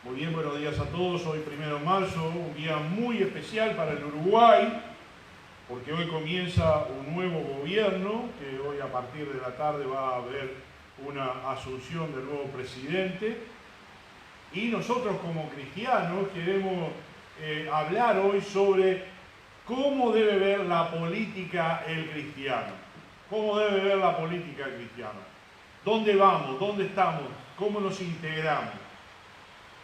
Muy bien, buenos días a todos. Hoy 1 de marzo, un día muy especial para el Uruguay, porque hoy comienza un nuevo gobierno, que hoy a partir de la tarde va a haber una asunción del nuevo presidente. Y nosotros como cristianos queremos hablar hoy sobre cómo debe ver la política el cristiano. ¿Cómo debe ver la política el cristiano? ¿Dónde vamos? ¿Dónde estamos? ¿Cómo nos integramos?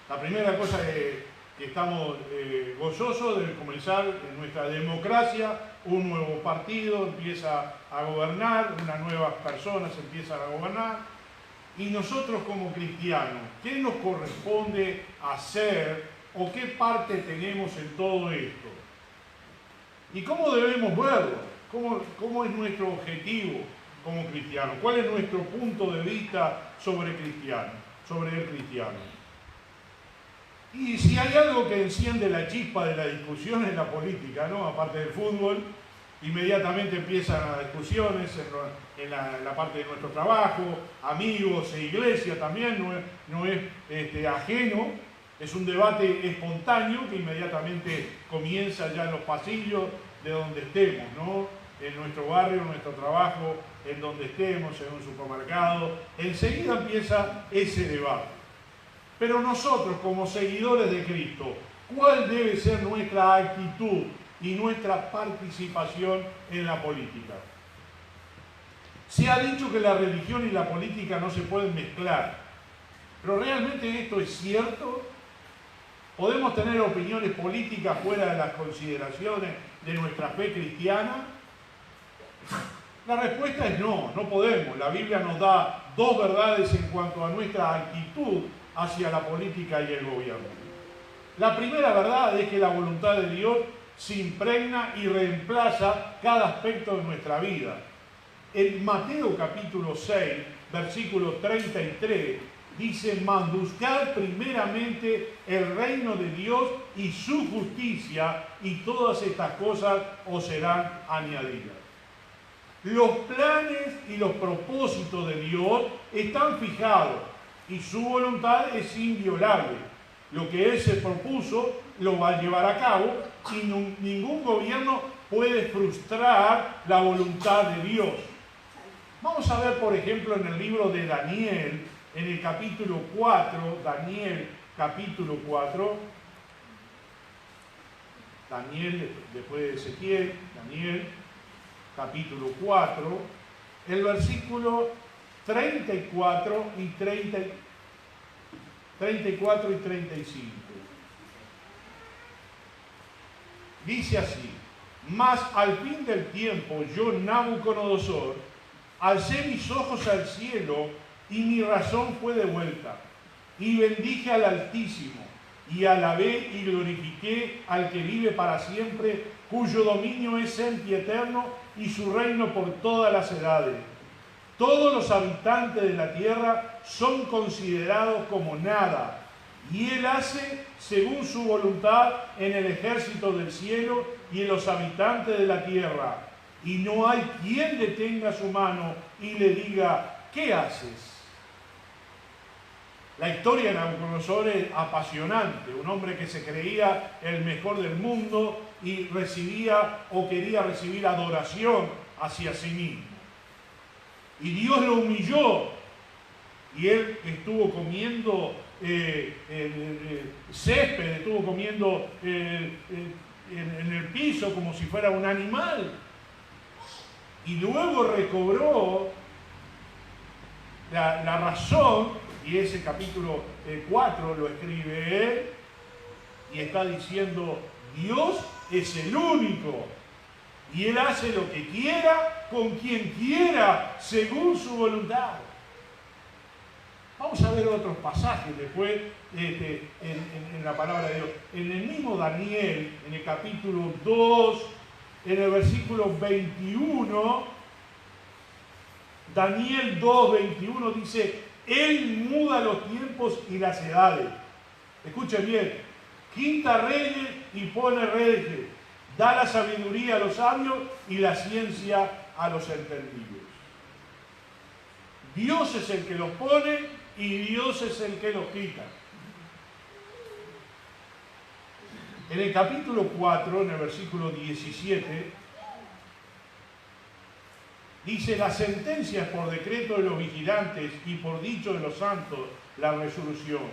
La primera cosa que estamos gozosos de comenzar en nuestra democracia, un nuevo partido empieza a gobernar, unas nuevas personas empiezan a gobernar, y nosotros como cristianos, ¿qué nos corresponde hacer o qué parte tenemos en todo esto? ¿Y cómo debemos verlo? ¿Cómo es nuestro objetivo como cristianos? ¿Cuál es nuestro punto de vista sobre el cristiano? Y si hay algo que enciende la chispa de la discusión es la política, ¿no? Aparte del fútbol, inmediatamente empiezan las discusiones en la parte de nuestro trabajo, amigos e iglesia también, no es ajeno, es un debate espontáneo que inmediatamente comienza ya en los pasillos de donde estemos, ¿no? En nuestro barrio, en nuestro trabajo, en donde estemos, en un supermercado, enseguida empieza ese debate. Pero nosotros, como seguidores de Cristo, ¿cuál debe ser nuestra actitud y nuestra participación en la política? Se ha dicho que la religión y la política no se pueden mezclar, pero ¿realmente esto es cierto? ¿Podemos tener opiniones políticas fuera de las consideraciones de nuestra fe cristiana? La respuesta es no, no podemos. La Biblia nos da dos verdades en cuanto a nuestra actitud hacia la política y el gobierno. La primera verdad es que la voluntad de Dios se impregna y reemplaza cada aspecto de nuestra vida. En Mateo capítulo 6, versículo 33, dice: mas buscad primeramente el reino de Dios y su justicia, y todas estas cosas os serán añadidas. Los planes y los propósitos de Dios están fijados y su voluntad es inviolable. Lo que Él se propuso lo va a llevar a cabo y ningún gobierno puede frustrar la voluntad de Dios. Vamos a ver, por ejemplo, en el libro de Daniel, en el capítulo 4, Daniel capítulo 4, Daniel después de Ezequiel, Daniel capítulo 4, el versículo 34 y 35. Dice así: mas al fin del tiempo yo, Nabucodonosor, alcé mis ojos al cielo y mi razón fue devuelta, y bendije al Altísimo, y alabé y glorifiqué al que vive para siempre, cuyo dominio es sempieterno y su reino por todas las edades. Todos los habitantes de la tierra son considerados como nada, y Él hace según su voluntad en el ejército del cielo y en los habitantes de la tierra. Y no hay quien detenga su mano y le diga: ¿qué haces? La historia de Nabucodonosor es apasionante, un hombre que se creía el mejor del mundo y recibía o quería recibir adoración hacia sí mismo. Y Dios lo humilló y él estuvo comiendo césped, estuvo comiendo en el piso como si fuera un animal. Y luego recobró la razón, y ese capítulo 4 lo escribe él, y está diciendo: Dios es el único, y Él hace lo que quiera, con quien quiera, según su voluntad. Vamos a ver otros pasajes después en la palabra de Dios. En el mismo Daniel, en el capítulo 2, en el versículo 21, Daniel 2, 21 dice: Él muda los tiempos y las edades. Escuchen bien: quita reyes y pone reyes, da la sabiduría a los sabios y la ciencia a los entendidos. Dios es el que los pone y Dios es el que los quita. En el capítulo 4, en el versículo 17, dice: la sentencia es por decreto de los vigilantes y por dicho de los santos la resolución,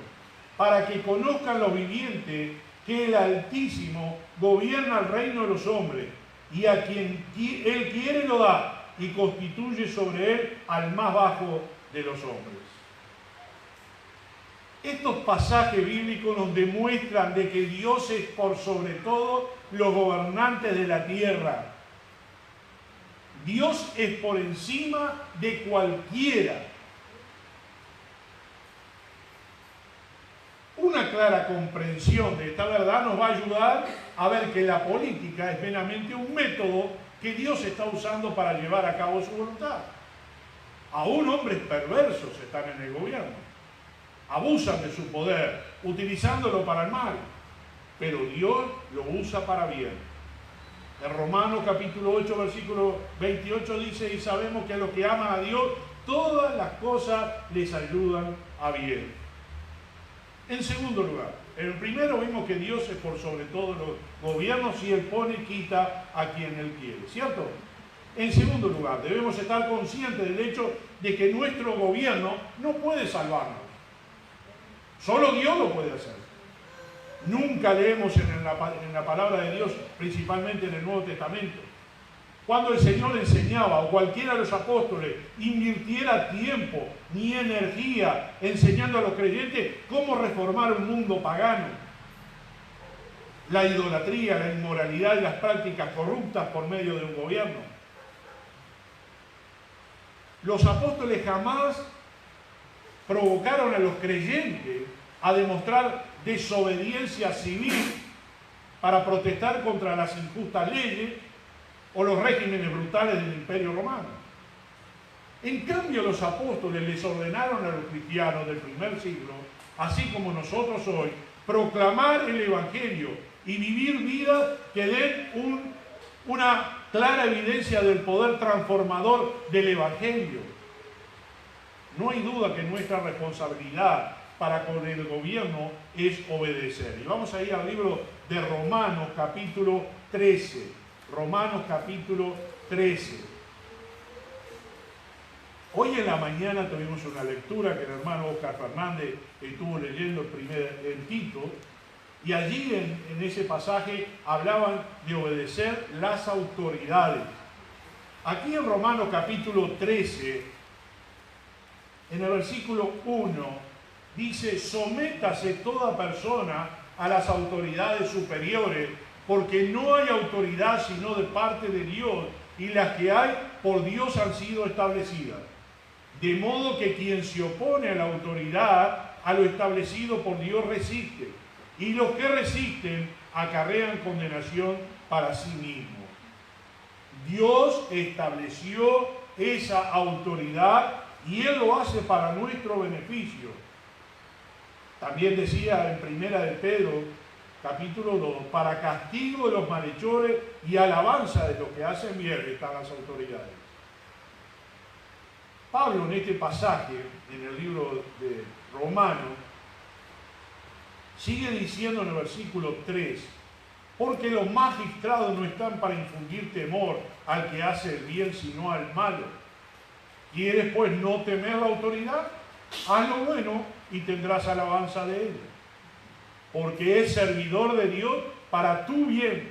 para que conozcan los vivientes que el Altísimo gobierna el reino de los hombres, y a quien Él quiere lo da, y constituye sobre él al más bajo de los hombres. Estos pasajes bíblicos nos demuestran de que Dios es por sobre todo los gobernantes de la tierra. Dios es por encima de cualquiera. Una clara comprensión de esta verdad nos va a ayudar a ver que la política es meramente un método que Dios está usando para llevar a cabo su voluntad. Aún hombres perversos están en el gobierno, abusan de su poder, utilizándolo para el mal, pero Dios lo usa para bien. En Romanos capítulo 8, versículo 28 dice: y sabemos que a los que aman a Dios, todas las cosas les ayudan a bien. En segundo lugar, en el primero vimos que Dios es por sobre todos los gobiernos y Él pone y quita a quien Él quiere, ¿cierto? En segundo lugar, debemos estar conscientes del hecho de que nuestro gobierno no puede salvarnos. Solo Dios lo puede hacer. Nunca leemos en la palabra de Dios, principalmente en el Nuevo Testamento, cuando el Señor enseñaba, o cualquiera de los apóstoles invirtiera tiempo ni energía enseñando a los creyentes cómo reformar un mundo pagano. La idolatría, la inmoralidad y las prácticas corruptas por medio de un gobierno. Los apóstoles jamás provocaron a los creyentes a demostrar desobediencia civil para protestar contra las injustas leyes o los regímenes brutales del Imperio Romano. En cambio, los apóstoles les ordenaron a los cristianos del primer siglo, así como nosotros hoy, proclamar el Evangelio y vivir vidas que den una clara evidencia del poder transformador del Evangelio. No hay duda que nuestra responsabilidad para con el gobierno es obedecer. Y vamos a ir al libro de Romanos capítulo 13. Romanos capítulo 13. Hoy en la mañana tuvimos una lectura que el hermano Oscar Fernández estuvo leyendo el Tito, y allí en ese pasaje hablaban de obedecer las autoridades. Aquí en Romanos capítulo 13, en el versículo 1, dice: sométase toda persona a las autoridades superiores, porque no hay autoridad sino de parte de Dios, y las que hay por Dios han sido establecidas. De modo que quien se opone a la autoridad, a lo establecido por Dios resiste, y los que resisten acarrean condenación para sí mismos. Dios estableció esa autoridad y Él lo hace para nuestro beneficio. También decía en Primera de Pedro capítulo 2, para castigo de los malhechores y alabanza de los que hacen bien están las autoridades. Pablo en este pasaje, en el libro de Romanos, sigue diciendo en el versículo 3, porque los magistrados no están para infundir temor al que hace el bien, sino al malo. ¿Quieres pues no temer la autoridad? Haz lo bueno y tendrás alabanza de él, porque es servidor de Dios para tu bien.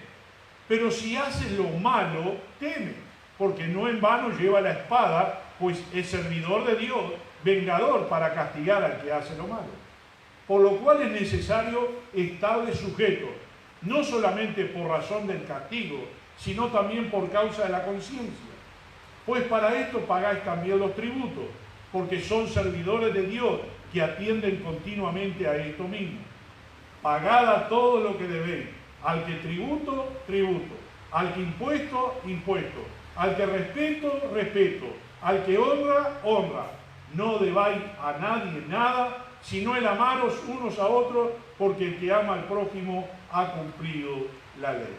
Pero si haces lo malo, teme, porque no en vano lleva la espada, pues es servidor de Dios, vengador para castigar al que hace lo malo. Por lo cual es necesario estarle sujeto, no solamente por razón del castigo, sino también por causa de la conciencia. Pues para esto pagáis también los tributos, porque son servidores de Dios que atienden continuamente a esto mismo. Pagad a todo lo que debéis, al que tributo, tributo, al que impuesto, impuesto, al que respeto, respeto, al que honra, honra. No debáis a nadie nada, sino el amaros unos a otros, porque el que ama al prójimo ha cumplido la ley.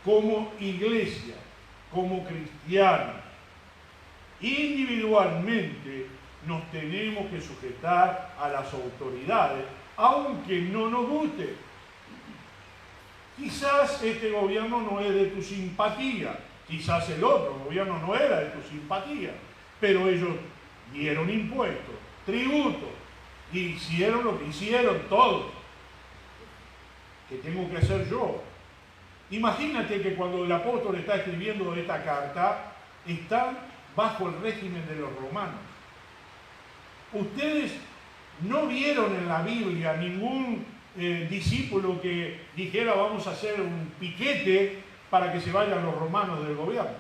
Como iglesia, como cristianos, individualmente, nos tenemos que sujetar a las autoridades, aunque no nos guste. Quizás este gobierno no es de tu simpatía, quizás el otro gobierno no era de tu simpatía, pero ellos dieron impuestos, tributos, y hicieron lo que hicieron todos. ¿Qué tengo que hacer yo? Imagínate que cuando el apóstol está escribiendo esta carta, están bajo el régimen de los romanos. Ustedes no vieron en la Biblia ningún discípulo que dijera vamos a hacer un piquete para que se vayan los romanos del gobierno.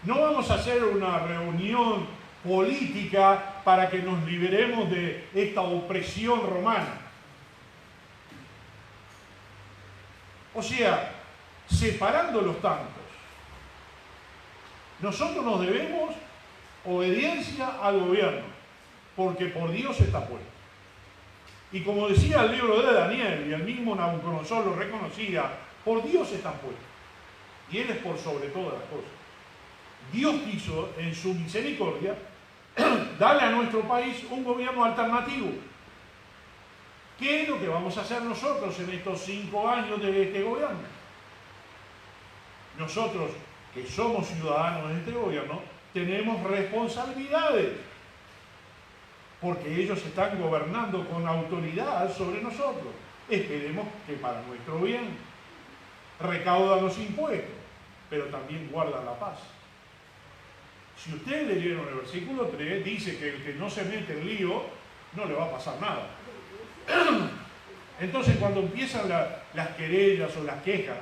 No vamos a hacer una reunión política para que nos liberemos de esta opresión romana. O sea, separando los tantos, nosotros nos debemos obediencia al gobierno, porque por Dios está puesto. Y como decía el libro de Daniel, y el mismo Nabucodonosor lo reconocía, por Dios está puesto. Y Él es por sobre todas las cosas. Dios quiso, en su misericordia, darle a nuestro país un gobierno alternativo. ¿Qué es lo que vamos a hacer nosotros en estos 5 años de este gobierno? Nosotros, que somos ciudadanos de este gobierno, tenemos responsabilidades, porque ellos están gobernando con autoridad sobre nosotros. Esperemos que para nuestro bien recaudan los impuestos, pero también guardan la paz. Si ustedes leyeron el versículo 3, dice que el que no se mete en lío, no le va a pasar nada. Entonces, cuando empiezan las querellas o las quejas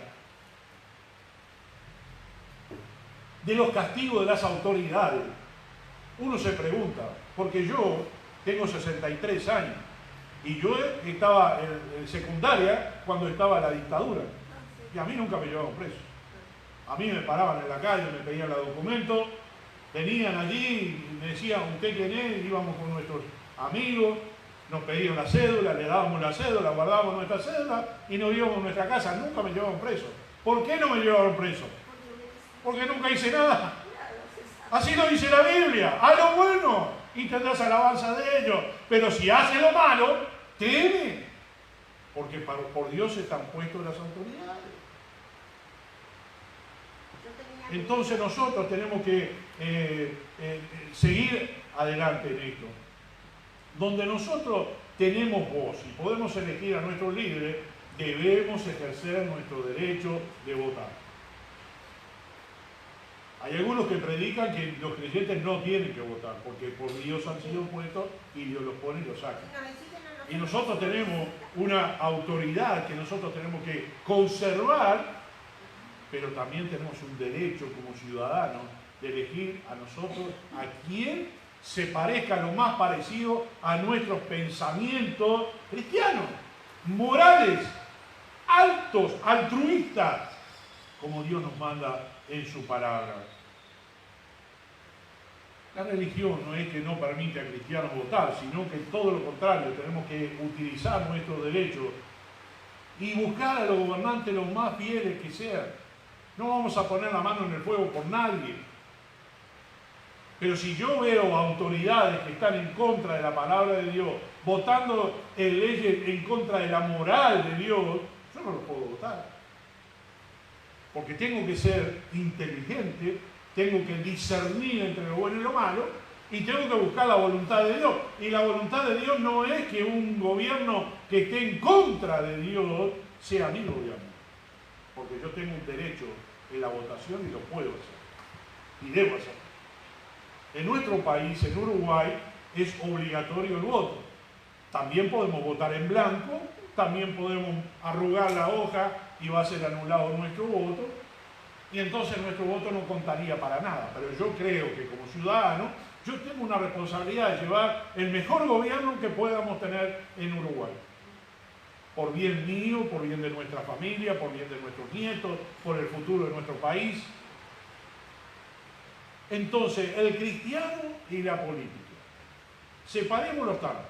de los castigos de las autoridades, uno se pregunta, porque yo tengo 63 años y yo estaba en secundaria cuando estaba la dictadura y a mí nunca me llevaban preso. A mí me paraban en la calle, me pedían los documentos, venían allí y me decían, ¿usted quién es? Íbamos con nuestros amigos, nos pedían la cédula, le dábamos la cédula, guardábamos nuestra cédula y nos íbamos a nuestra casa. Nunca me llevaban preso. ¿Por qué no me llevaron preso? Porque nunca hice nada. Así lo dice la Biblia. Haz lo bueno y tendrás alabanza de ellos. Pero si haces lo malo, teme. Porque por Dios están puestos las autoridades. Entonces nosotros tenemos que seguir adelante en esto. Donde nosotros tenemos voz y podemos elegir a nuestros líderes, debemos ejercer nuestro derecho de votar. Hay algunos que predican que los creyentes no tienen que votar, porque por Dios han sido puestos y Dios los pone y los saca. Y nosotros tenemos una autoridad que nosotros tenemos que conservar, pero también tenemos un derecho como ciudadanos de elegir a nosotros a quien se parezca lo más parecido a nuestros pensamientos cristianos, morales, altos, altruistas, como Dios nos manda en su palabra. La religión no es que no permite a cristianos votar, sino que todo lo contrario, tenemos que utilizar nuestros derechos y buscar a los gobernantes los más fieles que sean. No vamos a poner la mano en el fuego por nadie. Pero si yo veo autoridades que están en contra de la palabra de Dios, votando en leyes en contra de la moral de Dios, yo no los puedo votar. Porque tengo que ser inteligente, tengo que discernir entre lo bueno y lo malo, y tengo que buscar la voluntad de Dios. Y la voluntad de Dios no es que un gobierno que esté en contra de Dios sea mi gobierno. Porque yo tengo un derecho en la votación y lo puedo hacer. Y debo hacerlo. En nuestro país, en Uruguay, es obligatorio el voto. También podemos votar en blanco, también podemos arrugar la hoja y va a ser anulado nuestro voto, y entonces nuestro voto no contaría para nada. Pero yo creo que como ciudadano, yo tengo una responsabilidad de llevar el mejor gobierno que podamos tener en Uruguay. Por bien mío, por bien de nuestra familia, por bien de nuestros nietos, por el futuro de nuestro país. Entonces, el cristiano y la política. Separémoslos tanto.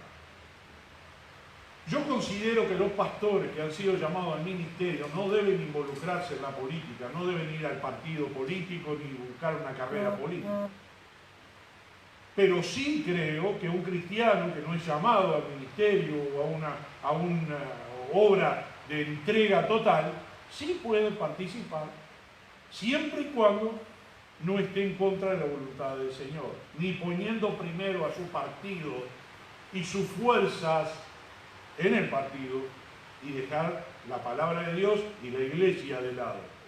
Yo considero que los pastores que han sido llamados al ministerio no deben involucrarse en la política, no deben ir al partido político ni buscar una carrera política. Pero sí creo que un cristiano que no es llamado al ministerio o a una obra de entrega total, sí puede participar, siempre y cuando no esté en contra de la voluntad del Señor, ni poniendo primero a su partido y sus fuerzas en el partido y dejar la palabra de Dios y la iglesia de lado.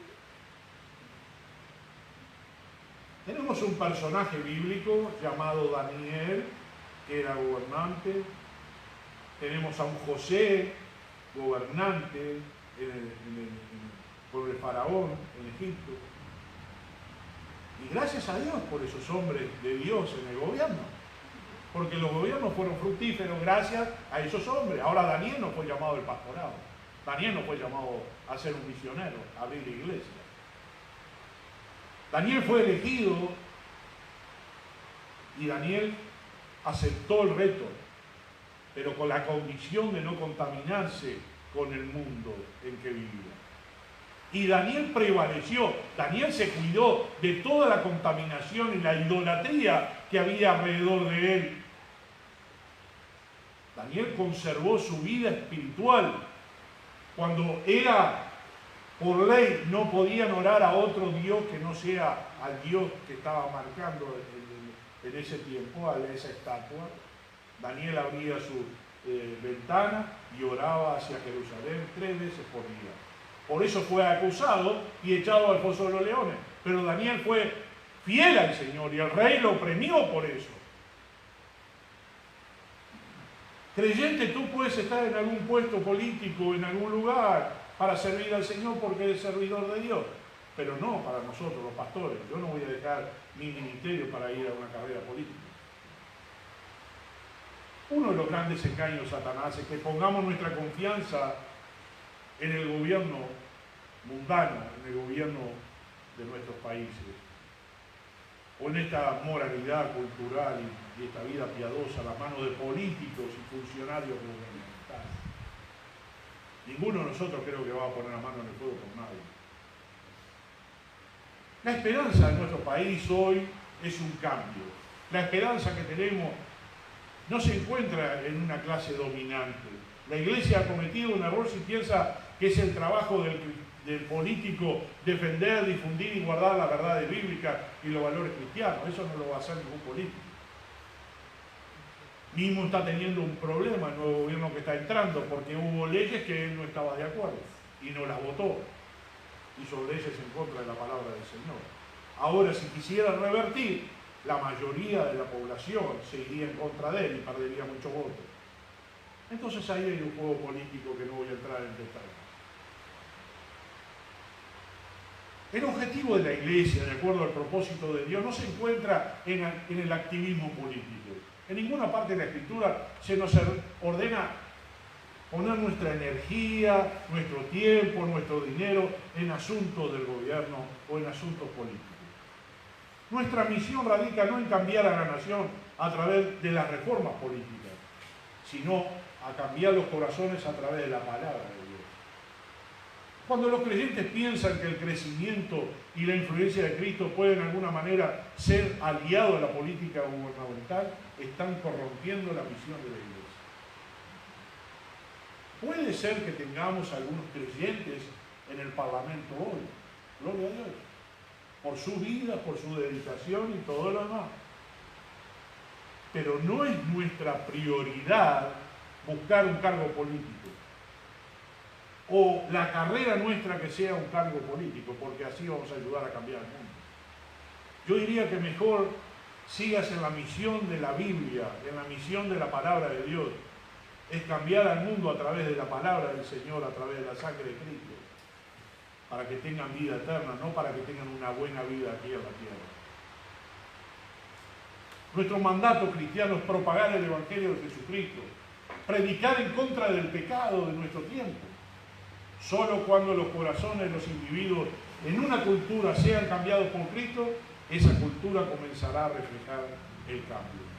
Tenemos un personaje bíblico llamado Daniel, que era gobernante. Tenemos a un José, gobernante por el faraón en Egipto. Y gracias a Dios por esos hombres de Dios en el gobierno. Porque los gobiernos fueron fructíferos gracias a esos hombres. Ahora Daniel no fue llamado al pastorado. Daniel no fue llamado a ser un misionero, a abrir la iglesia. Daniel fue elegido y Daniel aceptó el reto, pero con la condición de no contaminarse con el mundo en que vivía. Y Daniel prevaleció, Daniel se cuidó de toda la contaminación y la idolatría que había alrededor de él. Daniel conservó su vida espiritual. Cuando era por ley, no podían orar a otro Dios que no sea al Dios que estaba marcando en ese tiempo, a esa estatua. Daniel abría su ventana y oraba hacia Jerusalén 3 veces por día. Por eso fue acusado y echado al foso de los leones. Pero Daniel fue fiel al Señor y el rey lo premió por eso. Creyente, tú puedes estar en algún puesto político, en algún lugar, para servir al Señor porque eres servidor de Dios. Pero no para nosotros, los pastores. Yo no voy a dejar mi ministerio para ir a una carrera política. Uno de los grandes engaños de Satanás es que pongamos nuestra confianza en el gobierno mundano, en el gobierno de nuestros países, o en esta moralidad cultural y esta vida piadosa a las manos de políticos y funcionarios gubernamentales. Ninguno de nosotros creo que va a poner la mano en el fuego por nadie. La esperanza de nuestro país hoy es un cambio. La esperanza que tenemos no se encuentra en una clase dominante. La Iglesia ha cometido un error si piensa que es el trabajo del político defender, difundir y guardar las verdades bíblicas y los valores cristianos. Eso no lo va a hacer ningún político. Mismo está teniendo un problema el nuevo gobierno que está entrando porque hubo leyes que él no estaba de acuerdo y no las votó. Hizo leyes en contra de la palabra del Señor. Ahora, si quisiera revertir, la mayoría de la población se iría en contra de él y perdería muchos votos. Entonces ahí hay un juego político que no voy a entrar en detalle. El objetivo de la Iglesia, de acuerdo al propósito de Dios, no se encuentra en el activismo político. En ninguna parte de la Escritura se nos ordena poner nuestra energía, nuestro tiempo, nuestro dinero en asuntos del gobierno o en asuntos políticos. Nuestra misión radica no en cambiar a la nación a través de las reformas políticas, sino a cambiar los corazones a través de la palabra de Dios. Cuando los creyentes piensan que el crecimiento y la influencia de Cristo pueden de alguna manera ser aliados a la política gubernamental, están corrompiendo la misión de la Iglesia. Puede ser que tengamos algunos creyentes en el Parlamento hoy, gloria a Dios, por su vida, por su dedicación y todo lo demás. Pero no es nuestra prioridad buscar un cargo político o la carrera nuestra que sea un cargo político, porque así vamos a ayudar a cambiar el mundo. Yo diría que mejor sigas en la misión de la Biblia, en la misión de la palabra de Dios. Es cambiar al mundo a través de la palabra del Señor, a través de la sangre de Cristo, para que tengan vida eterna, no para que tengan una buena vida aquí en la tierra. Nuestro mandato cristiano es propagar el Evangelio de Jesucristo, predicar en contra del pecado de nuestro tiempo. Solo cuando los corazones de los individuos en una cultura sean cambiados por Cristo, esa cultura comenzará a reflejar el cambio.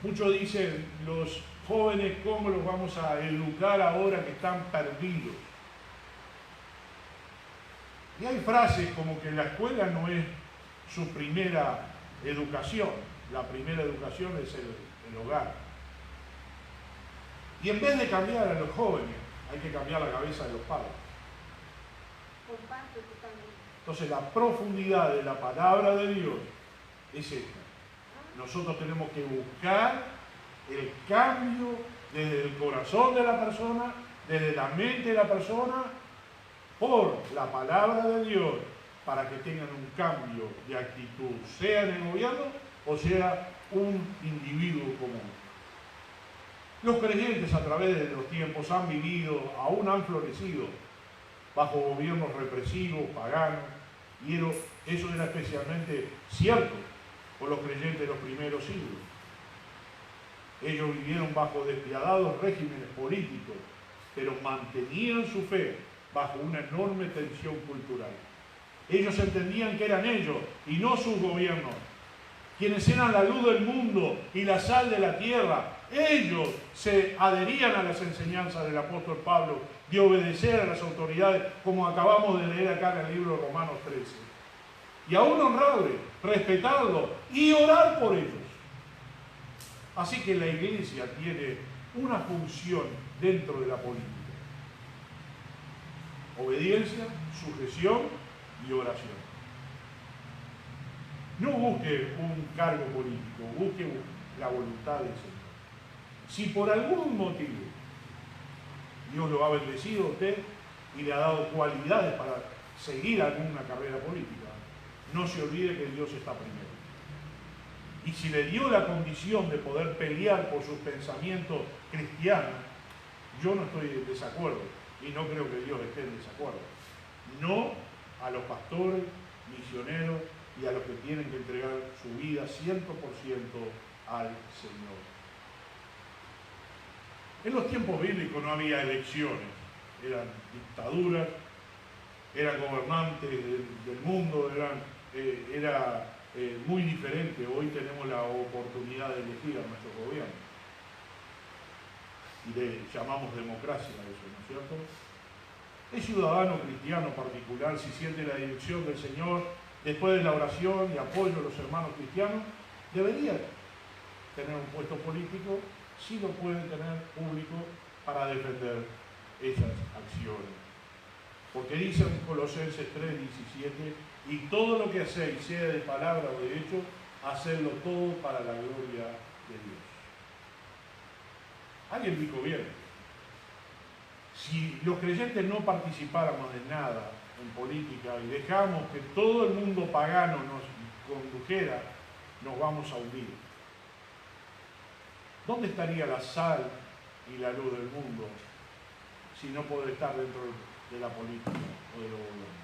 Muchos dicen, los jóvenes, ¿cómo los vamos a educar ahora que están perdidos? Y hay frases como que la escuela no es su primera educación. La primera educación es el hogar. Y en vez de cambiar a los jóvenes, hay que cambiar la cabeza de los padres. Comparto totalmente. Entonces la profundidad de la palabra de Dios es esta. Nosotros tenemos que buscar el cambio desde el corazón de la persona, desde la mente de la persona, por la palabra de Dios, para que tengan un cambio de actitud, sea en el gobierno o sea un individuo común. Los creyentes a través de los tiempos han vivido, aún han florecido, bajo gobiernos represivos, paganos, y eso era especialmente cierto por los creyentes de los primeros siglos. Ellos vivieron bajo despiadados regímenes políticos, pero mantenían su fe bajo una enorme tensión cultural. Ellos entendían que eran ellos y no sus gobiernos, quienes eran la luz del mundo y la sal de la tierra. Ellos se adherían a las enseñanzas del apóstol Pablo de obedecer a las autoridades, como acabamos de leer acá en el libro de Romanos 13. Y aún honrarles, respetarlos y orar por ellos. Así que la iglesia tiene una función dentro de la política. Obediencia, sujeción y oración. No busque un cargo político, busque la voluntad del Señor. Si por algún motivo Dios lo ha bendecido a usted y le ha dado cualidades para seguir alguna carrera política, no se olvide que Dios está primero. Y si le dio la condición de poder pelear por sus pensamientos cristianos, yo no estoy en desacuerdo y no creo que Dios esté en desacuerdo. No a los pastores, misioneros y a los que tienen que entregar su vida 100% al Señor. En los tiempos bíblicos no había elecciones, eran dictaduras, eran gobernantes del mundo, era muy diferente. Hoy tenemos la oportunidad de elegir a nuestro gobierno. Y le llamamos democracia a eso, ¿no es cierto? El ciudadano cristiano particular, si siente la dirección del Señor, después de la oración y apoyo a los hermanos cristianos, debería tener un puesto político, si lo puede tener público, para defender esas acciones. Porque dice en Colosenses 3:17, y todo lo que hacéis, sea de palabra o de hecho, hacedlo todo para la gloria de Dios. Alguien dijo bien, si los creyentes no participáramos de nada en política y dejamos que todo el mundo pagano nos condujera, nos vamos a hundir. ¿Dónde estaría la sal y la luz del mundo si no puede estar dentro de la política o de los gobiernos?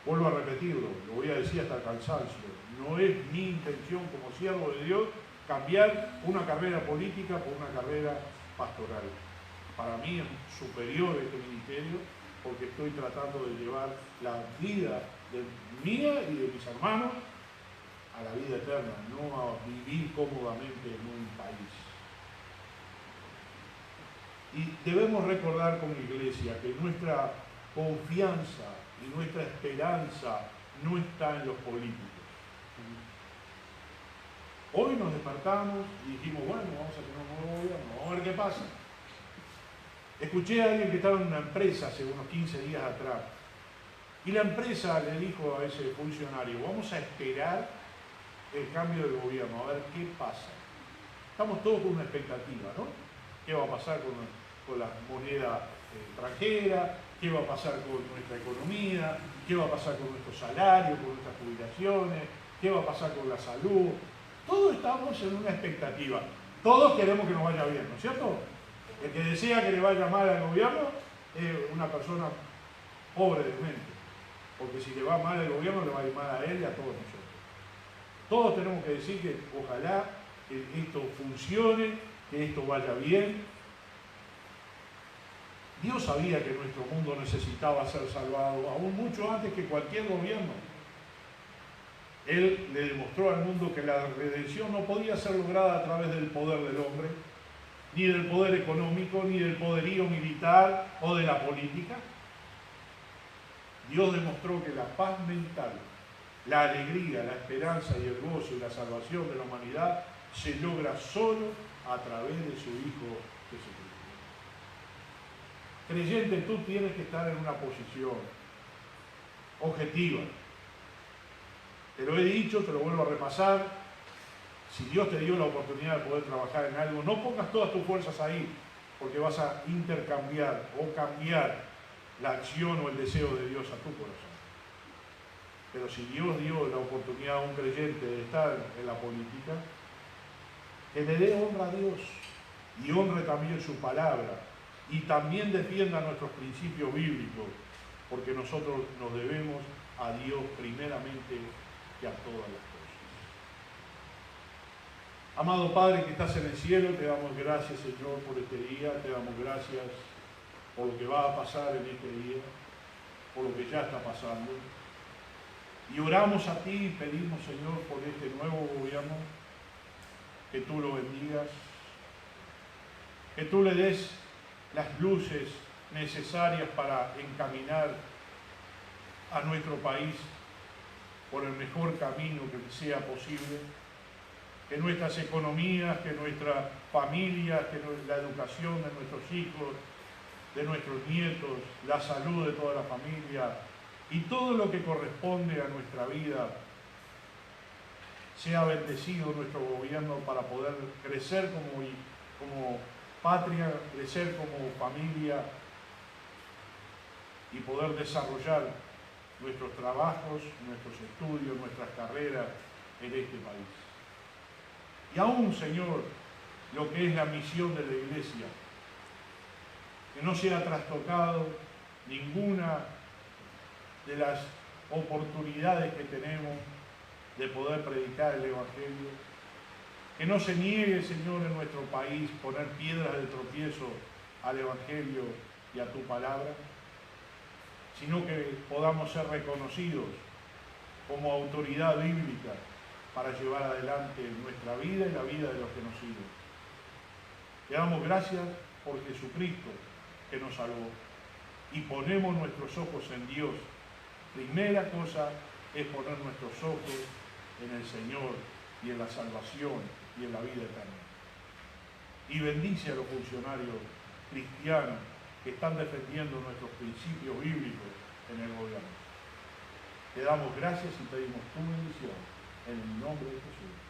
Vuelvo a repetirlo, lo voy a decir hasta el cansancio. No es mi intención como siervo de Dios cambiar una carrera política por una carrera pastoral. Para mí es superior este ministerio porque estoy tratando de llevar la vida mía y de mis hermanos a la vida eterna, no a vivir cómodamente en un país. Y debemos recordar como iglesia que nuestra confianza y nuestra esperanza no está en los políticos. Hoy nos despertamos y dijimos, bueno, vamos a tener un nuevo gobierno, vamos a ver qué pasa. Escuché a alguien que estaba en una empresa hace unos 15 días atrás y la empresa le dijo a ese funcionario, vamos a esperar el cambio del gobierno, a ver qué pasa. Estamos todos con una expectativa, ¿no? ¿Qué va a pasar con la moneda extranjera? ¿Qué va a pasar con nuestra economía? ¿Qué va a pasar con nuestros salarios, con nuestras jubilaciones? ¿Qué va a pasar con la salud? Todos estamos en una expectativa. Todos queremos que nos vaya bien, ¿no es cierto? El que desea que le vaya mal al gobierno es una persona pobre de mente. Porque si le va mal al gobierno, le va a ir mal a él y a todos nosotros. Todos tenemos que decir que ojalá que esto funcione, que esto vaya bien. Dios sabía que nuestro mundo necesitaba ser salvado, aún mucho antes que cualquier gobierno. Él le demostró al mundo que la redención no podía ser lograda a través del poder del hombre, ni del poder económico, ni del poderío militar o de la política. Dios demostró que la paz mental, La alegría, la esperanza y el gozo y la salvación de la humanidad se logra solo a través de su Hijo Jesucristo. Creyente, tú tienes que estar en una posición objetiva. Te lo he dicho, te lo vuelvo a repasar. Si Dios te dio la oportunidad de poder trabajar en algo, no pongas todas tus fuerzas ahí, porque vas a intercambiar o cambiar la acción o el deseo de Dios a tu corazón. Pero si Dios dio la oportunidad a un creyente de estar en la política, que le dé honra a Dios y honre también su palabra y también defienda nuestros principios bíblicos, porque nosotros nos debemos a Dios primeramente y a todas las cosas. Amado Padre que estás en el cielo, te damos gracias, Señor, por este día, te damos gracias por lo que va a pasar en este día, por lo que ya está pasando. Y oramos a ti y pedimos, Señor, por este nuevo gobierno, que tú lo bendigas, que tú le des las luces necesarias para encaminar a nuestro país por el mejor camino que sea posible, que nuestras economías, que nuestra familia, que la educación de nuestros hijos, de nuestros nietos, la salud de toda la familia y todo lo que corresponde a nuestra vida, sea bendecido nuestro gobierno para poder crecer como patria, crecer como familia y poder desarrollar nuestros trabajos, nuestros estudios, nuestras carreras en este país. Y aún, Señor, lo que es la misión de la Iglesia, que no sea trastocado ninguna de las oportunidades que tenemos de poder predicar el Evangelio, que no se niegue, Señor, en nuestro país poner piedras de tropiezo al Evangelio y a tu palabra, sino que podamos ser reconocidos como autoridad bíblica para llevar adelante nuestra vida y la vida de los que nos siguen. Te damos gracias por Jesucristo que nos salvó y ponemos nuestros ojos en Dios. Primera cosa es poner nuestros ojos en el Señor y en la salvación y en la vida eterna. Y bendice a los funcionarios cristianos que están defendiendo nuestros principios bíblicos en el gobierno. Te damos gracias y pedimos tu bendición en el nombre de Jesús.